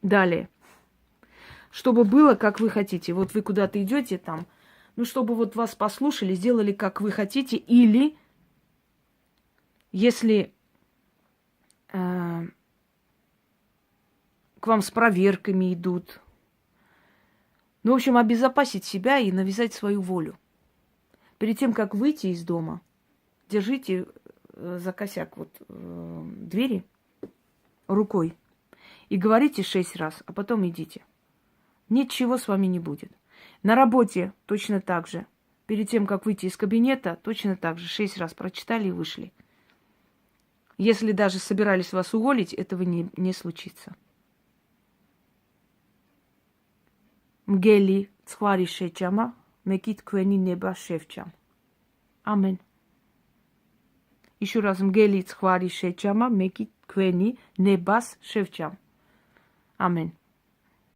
Далее. Чтобы было, как вы хотите. Вот вы куда-то идете там, ну, чтобы вот вас послушали, сделали, как вы хотите. Или, если к вам с проверками идут, ну, в общем, обезопасить себя и навязать свою волю. Перед тем, как выйти из дома, держите за косяк вот двери рукой и говорите 6 раз, а потом идите. Ничего с вами не будет. На работе точно так же. Перед тем, как выйти из кабинета, точно так же 6 раз прочитали и вышли. Если даже собирались вас уволить, этого не случится. Мгели цхвари шеჭама, мекит квени неба шевчам. Амен. Еще раз. Мгели цхвари шеჭама, мекит квени небас шевчам. Амен.